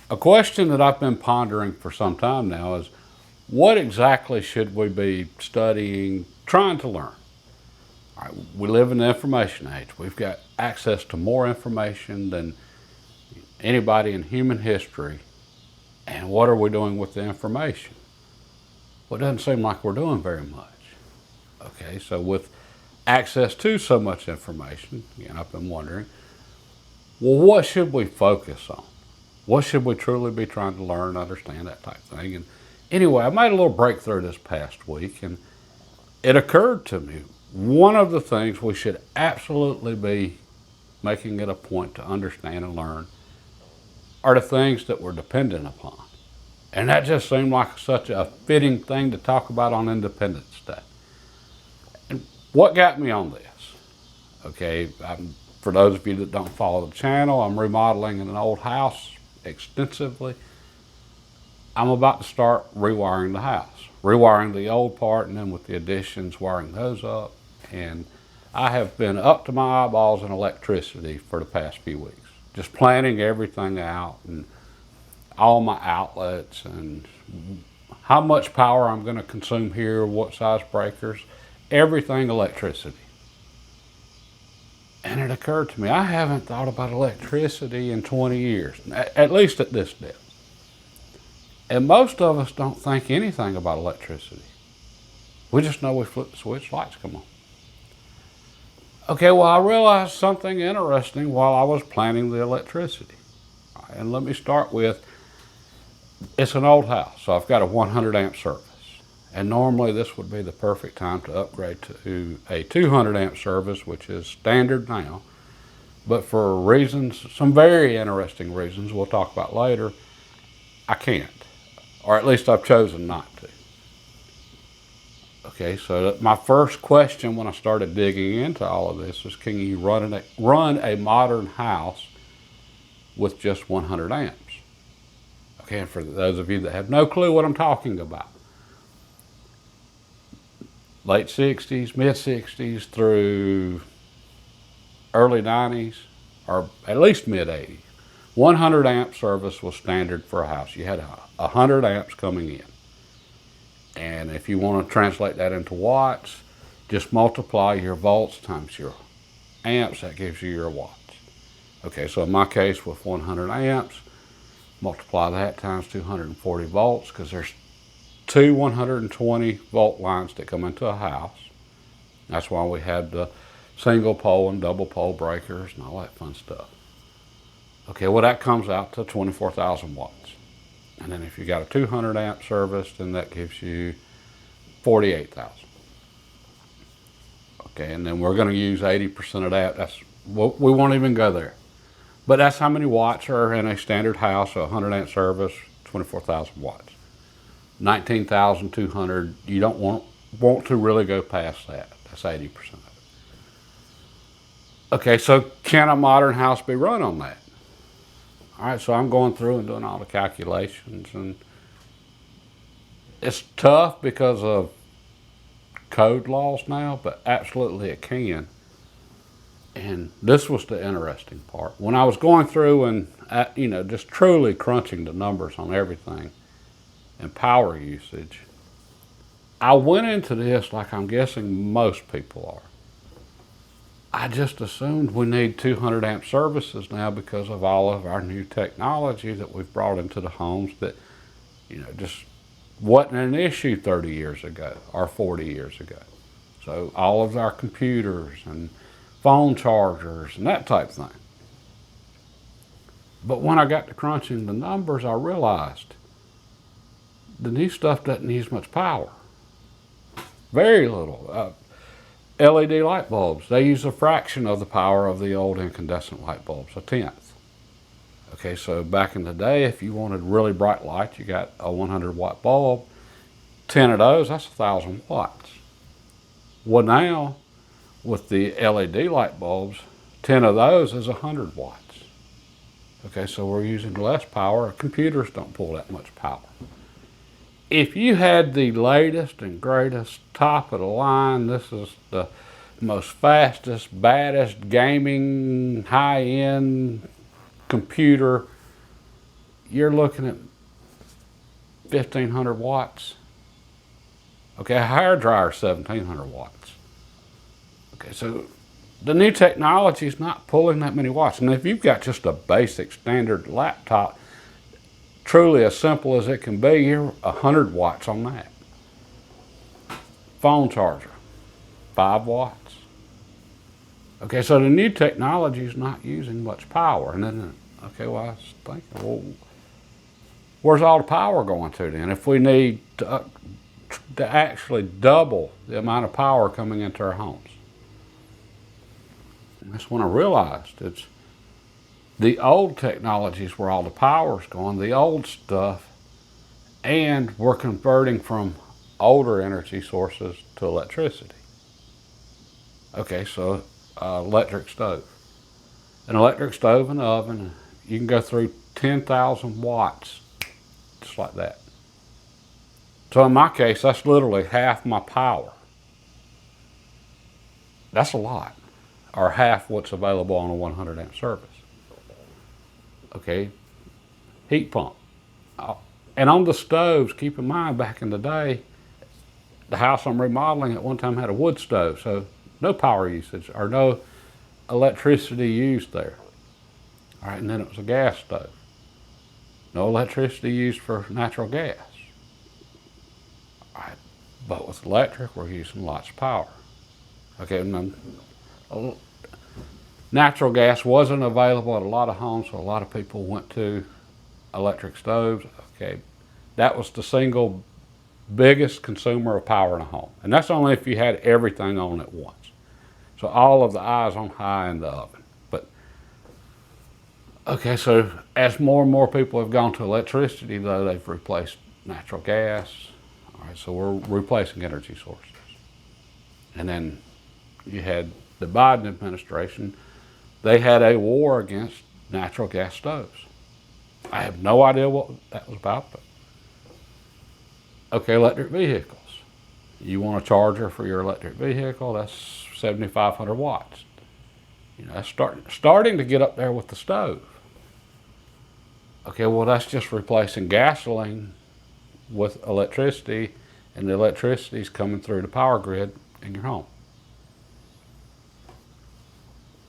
A question that I've been pondering for some time now is what exactly should we be studying, trying to learn? All right, we live in the information age. We've got access to more information than anybody in human history. And what are we doing with the information? Well, it doesn't seem like we're doing very much. Okay, so with access to so much information, again, I've been wondering, well, what should we focus on? What should we truly be trying to learn, understand, that type of thing? And anyway, I made a little breakthrough this past week, and it occurred to me one of the things we should absolutely be making it a point to understand and learn are the things that we're dependent upon. And that just seemed like such a fitting thing to talk about on Independence Day. And what got me on this? Okay, for those of you that don't follow the channel, I'm remodeling in an old house extensively. I'm about to start rewiring the house, rewiring the old part, and then with the additions, wiring those up. And I have been up to my eyeballs in electricity for the past few weeks, just planning everything out and all my outlets and how much power I'm going to consume here, what size breakers, everything electricity. And it occurred to me, I haven't thought about electricity in 20 years, at least at this depth. And most of us don't think anything about electricity. We just know we flip the switch, lights come on. Okay, well, I realized something interesting while I was planning the electricity. And let me start with, it's an old house, so I've got a 100 amp service. And normally this would be the perfect time to upgrade to a 200 amp service, which is standard now. But for reasons, some very interesting reasons we'll talk about later, I can't. Or at least I've chosen not to. Okay, so my first question when I started digging into all of this is, can you run a modern house with just 100 amps? Okay, and for those of you that have no clue what I'm talking about, late 60s, mid 60s through early 90s, or at least mid 80s, 100 amp service was standard for a house. You had 100 amps coming in. And if you want to translate that into watts, just multiply your volts times your amps, that gives you your watts. Okay, so in my case with 100 amps, multiply that times 240 volts, because there's two 120 volt lines that come into a house. That's why we have the single pole and double pole breakers and all that fun stuff. Okay, well that comes out to 24,000 watts. And then if you got a 200 amp service, then that gives you 48,000. Okay, and then we're going to use 80% of that. We won't even go there. But that's how many watts are in a standard house, a 100 amp service, 24,000 watts. 19,200, you don't want to really go past that. That's 80% of it. Okay, so can a modern house be run on that? All right, so I'm going through and doing all the calculations, and it's tough because of code laws now, but absolutely it can. And this was the interesting part. When I was going through and, just truly crunching the numbers on everything and power usage, I went into this like I'm guessing most people are. I just assumed we need 200 amp services now because of all of our new technology that we've brought into the homes that, just wasn't an issue 30 years ago or 40 years ago. So all of our computers and phone chargers and that type thing. But when I got to crunching the numbers, I realized the new stuff doesn't use much power. Very little. LED light bulbs, they use a fraction of the power of the old incandescent light bulbs, a tenth. Okay, so back in the day, if you wanted really bright light, you got a 100 watt bulb, 10 of those, that's 1,000 watts. Well now, with the LED light bulbs, 10 of those is 100 watts. Okay, so we're using less power. Computers don't pull that much power. If you had the latest and greatest top of the line, this is the most fastest, baddest gaming, high-end computer you're looking at 1,500 watts. Okay, a hair dryer is 1,700 watts. Okay, so the new technology is not pulling that many watts. And if you've got just a basic standard laptop, truly as simple as it can be, you're 100 watts on that. Phone charger, 5 watts. Okay, so the new technology is not using much power. And then, okay, well, I was thinking, well, where's all the power going to then? If we need to actually double the amount of power coming into our homes. And that's when I realized it's the old technologies where all the power's going, the old stuff, and we're converting from older energy sources to electricity. Okay, so electric stove. An electric stove and oven, you can go through 10,000 watts, just like that. So in my case, that's literally half my power. That's a lot, or half what's available on a 100 amp service. Okay, heat pump. And on the stoves, keep in mind, back in the day, the house I'm remodeling at one time had a wood stove, so no power usage or no electricity used there. All right, and then it was a gas stove. No electricity used for natural gas. All right, but with electric, we're using lots of power. Okay, and then, natural gas wasn't available at a lot of homes, so a lot of people went to electric stoves. Okay, that was the single biggest consumer of power in a home. And that's only if you had everything on at once. So all of the eyes on high in the oven. But, okay, so as more and more people have gone to electricity, though, they've replaced natural gas. All right, so we're replacing energy sources. And then you had the Biden administration. They had a war against natural gas stoves. I have no idea what that was about, but okay, electric vehicles. You want a charger for your electric vehicle, that's 7,500 watts. You know, that's starting to get up there with the stove. Okay, well, that's just replacing gasoline with electricity, and the electricity is coming through the power grid in your home.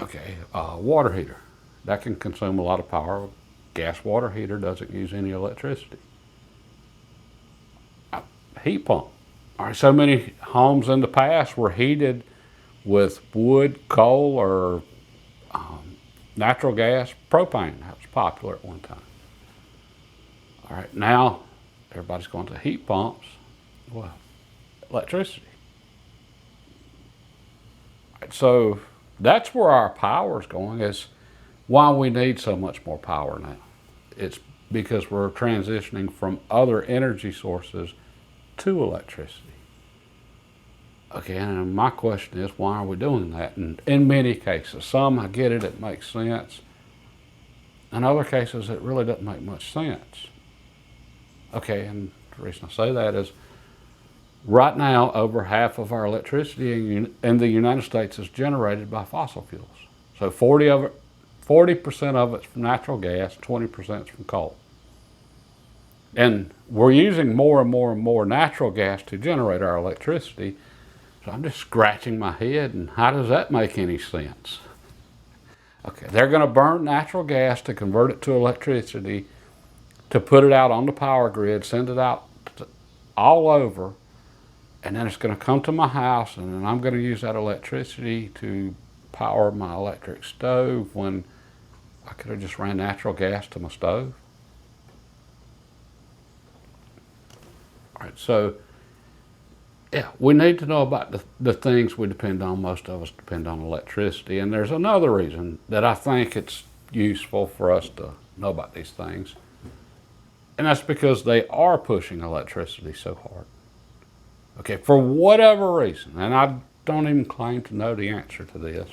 Okay, water heater. That can consume a lot of power. Gas water heater doesn't use any electricity. Heat pump. All right, so many homes in the past were heated with wood, coal, or natural gas, propane. That was popular at one time. All right, now everybody's going to heat pumps. Well, electricity. Right, so that's where our power's going, is why we need so much more power now. It's because we're transitioning from other energy sources to electricity. Okay, and my question is, why are we doing that? And in many cases, some I get it makes sense. In other cases, it really doesn't make much sense. Okay, and the reason I say that is right now, over half of our electricity in the United States is generated by fossil fuels. So 40% of it's from natural gas, 20% is from coal. And we're using more and more and more natural gas to generate our electricity. So I'm just scratching my head, and how does that make any sense? Okay, they're going to burn natural gas to convert it to electricity, to put it out on the power grid, send it out all over, and then it's going to come to my house, and then I'm going to use that electricity to power my electric stove when I could have just ran natural gas to my stove. All right, so yeah, we need to know about the things we depend on. Most of us depend on electricity. And there's another reason that I think it's useful for us to know about these things. And that's because they are pushing electricity so hard. Okay, for whatever reason, and I don't even claim to know the answer to this,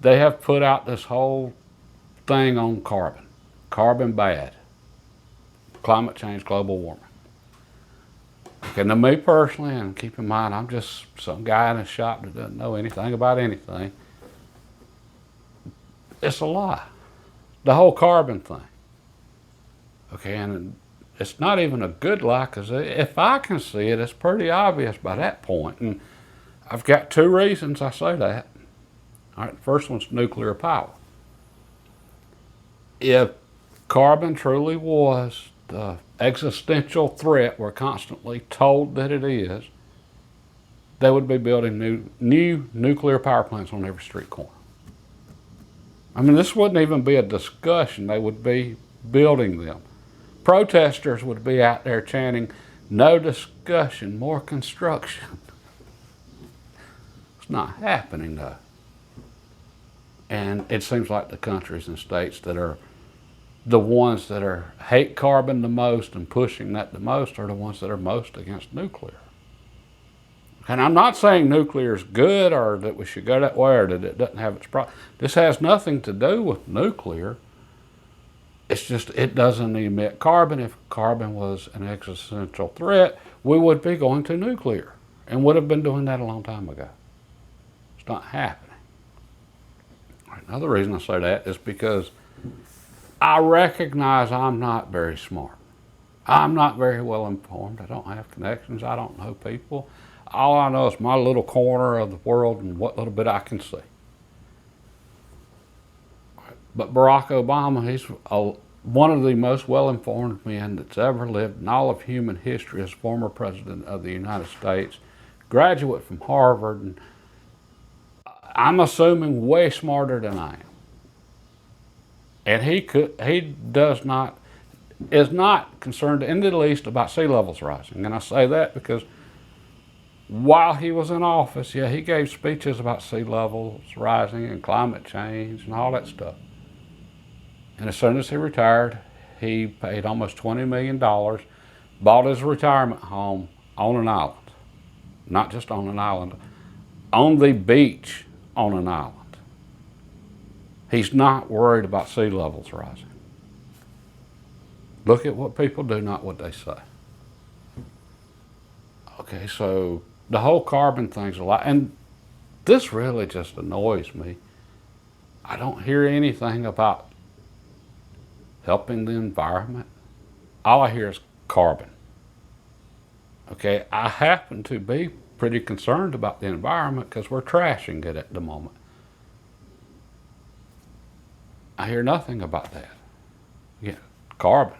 they have put out this whole thing on carbon. Carbon bad. Climate change, global warming. Okay, now me personally, and keep in mind, I'm just some guy in a shop that doesn't know anything about anything. It's a lie. the whole carbon thing. Okay, and it's not even a good lie, because if I can see it, it's pretty obvious by that point. And I've got two reasons I say that. All right, the first one's nuclear power. If carbon truly was the existential threat we're constantly told that it is, they would be building new nuclear power plants on every street corner. I mean, this wouldn't even be a discussion. They would be building them. Protesters would be out there chanting, "No discussion, more construction." It's not happening, though. And it seems like the countries and states that are the ones that hate carbon the most and pushing that the most are the ones that are most against nuclear. And I'm not saying nuclear is good or that we should go that way or that it doesn't have its problems. This has nothing to do with nuclear. It's just it doesn't emit carbon. If carbon was an existential threat, we would be going to nuclear and would have been doing that a long time ago. It's not happening. Another reason I say that is because I recognize I'm not very smart. I'm not very well informed. I don't have connections. I don't know people. All I know is my little corner of the world and what little bit I can see. But Barack Obama, he's one of the most well-informed men that's ever lived in all of human history as former president of the United States, graduate from Harvard, and I'm assuming way smarter than I am. And he is not concerned in the least about sea levels rising. And I say that because while he was in office, yeah, he gave speeches about sea levels rising and climate change and all that stuff. And as soon as he retired, he paid almost $20 million, bought his retirement home on an island. Not just on an island, on the beach on an island. He's not worried about sea levels rising. Look at what people do, not what they say. Okay, so the whole carbon thing's a lot, and this really just annoys me. I don't hear anything about helping the environment. All I hear is carbon. Okay, I happen to be pretty concerned about the environment because we're trashing it at the moment. I hear nothing about that. Yeah, carbon.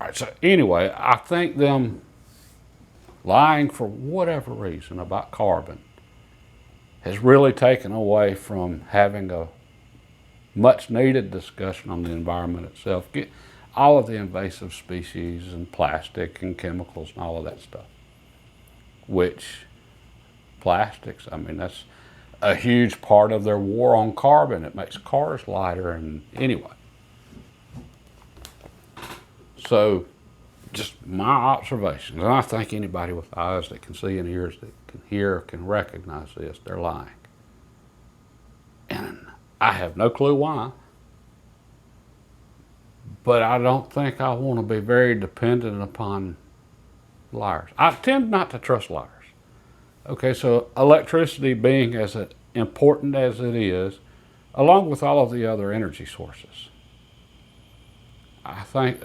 All right, so anyway, I think them lying for whatever reason about carbon has really taken away from having a much needed discussion on the environment itself. Get all of the invasive species and plastic and chemicals and all of that stuff. Which plastics, I mean, that's a huge part of their war on carbon. It makes cars lighter, and anyway. So just my observations, and I think anybody with eyes that can see and ears that can hear can recognize this, they're lying. And I have no clue why, but I don't think I want to be very dependent upon liars. I tend not to trust liars. Okay, so electricity being as important as it is, along with all of the other energy sources, I think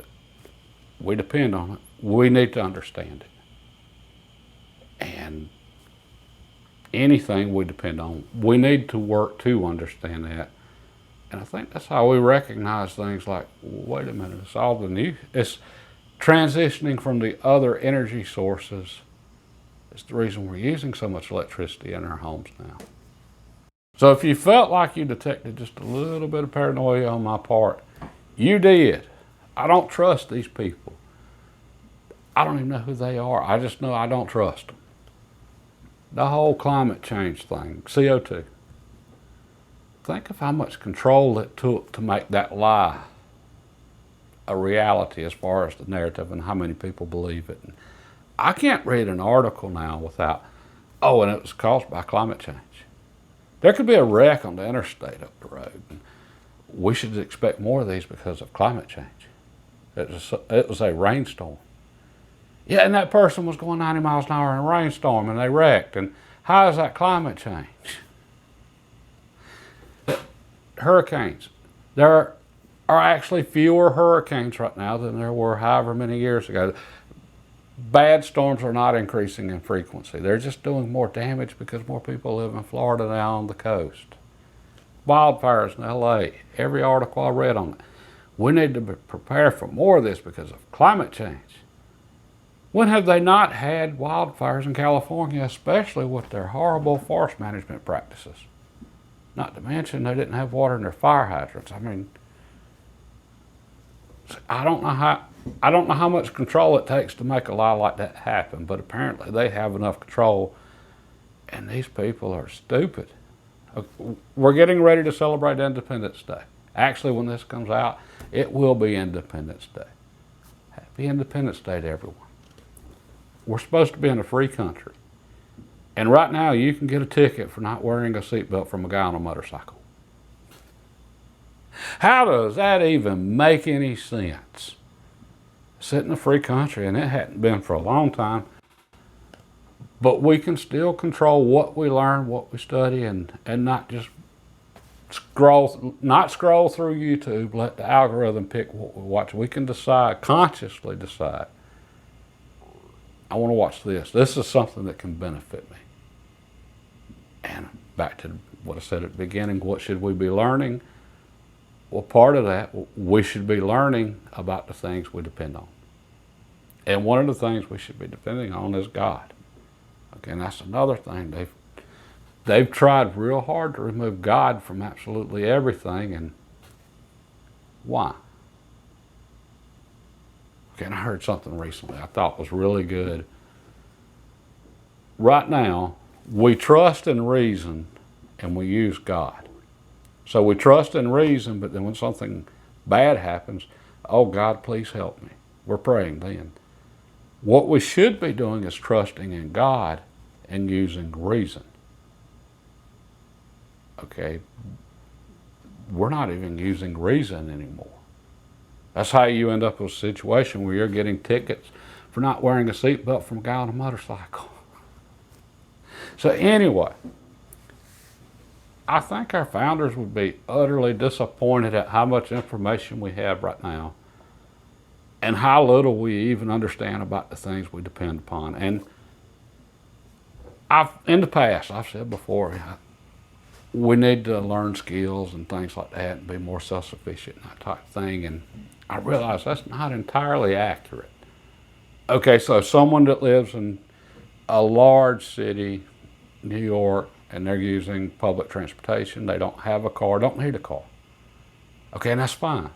we depend on it. We need to understand it. And anything we depend on, we need to work to understand that. And I think that's how we recognize things like, wait a minute, it's transitioning from the other energy sources. It's the reason we're using so much electricity in our homes now. So if you felt like you detected just a little bit of paranoia on my part, you did. I don't trust these people. I don't even know who they are. I just know I don't trust them. The whole climate change thing, CO2. Think of how much control it took to make that lie a reality as far as the narrative and how many people believe it. And I can't read an article now without, and it was caused by climate change. There could be a wreck on the interstate up the road. And we should expect more of these because of climate change. It was a rainstorm. Yeah, and that person was going 90 miles an hour in a rainstorm and they wrecked. And how is that climate change? Hurricanes. There are actually fewer hurricanes right now than there were however many years ago. Bad storms are not increasing in frequency. They're just doing more damage because more people live in Florida now on the coast. Wildfires in LA, every article I read on it. We need to prepare for more of this because of climate change. When have they not had wildfires in California, especially with their horrible forest management practices? Not to mention they didn't have water in their fire hydrants. I mean, I don't know how much control it takes to make a lie like that happen, but apparently they have enough control, and these people are stupid. We're getting ready to celebrate Independence Day. Actually, when this comes out, it will be Independence Day. Happy Independence Day to everyone. We're supposed to be in a free country. And right now, you can get a ticket for not wearing a seatbelt from a guy on a motorcycle. How does that even make any sense? Sit in a free country, and it hadn't been for a long time, but we can still control what we learn, what we study, and not just scroll through YouTube, let the algorithm pick what we watch. We can consciously decide, I want to watch this. This is something that can benefit me. And back to what I said at the beginning, what should we be learning? Well, part of that, we should be learning about the things we depend on. And one of the things we should be depending on is God. Okay, and that's another thing. They've tried real hard to remove God from absolutely everything, and why? Okay, and I heard something recently I thought was really good. Right now, we trust in reason and we use God. So we trust in reason, but then when something bad happens, oh God, please help me. We're praying then. What we should be doing is trusting in God and using reason. Okay, we're not even using reason anymore. That's how you end up with a situation where you're getting tickets for not wearing a seatbelt from a guy on a motorcycle. So anyway, I think our founders would be utterly disappointed at how much information we have right now and how little we even understand about the things we depend upon. And in the past, I've said before, we need to learn skills and things like that and be more self-sufficient and that type of thing. And I realize that's not entirely accurate. Okay, so someone that lives in a large city, New York, and they're using public transportation, they don't have a car, don't need a car. Okay, and that's fine.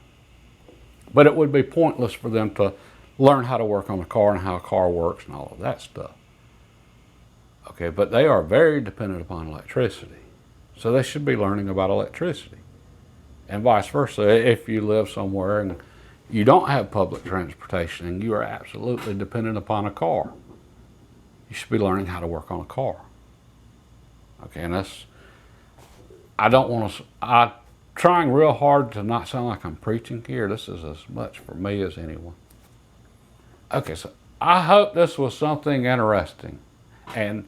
But it would be pointless for them to learn how to work on a car and how a car works and all of that stuff. Okay, but they are very dependent upon electricity. So they should be learning about electricity. And vice versa, if you live somewhere and you don't have public transportation and you are absolutely dependent upon a car, you should be learning how to work on a car. Okay, and I'm trying real hard to not sound like I'm preaching here. This is as much for me as anyone. Okay, so I hope this was something interesting. And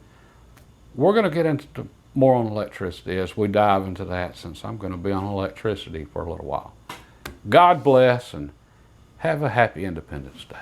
we're going to get into more on electricity as we dive into that, since I'm going to be on electricity for a little while. God bless and have a happy Independence Day.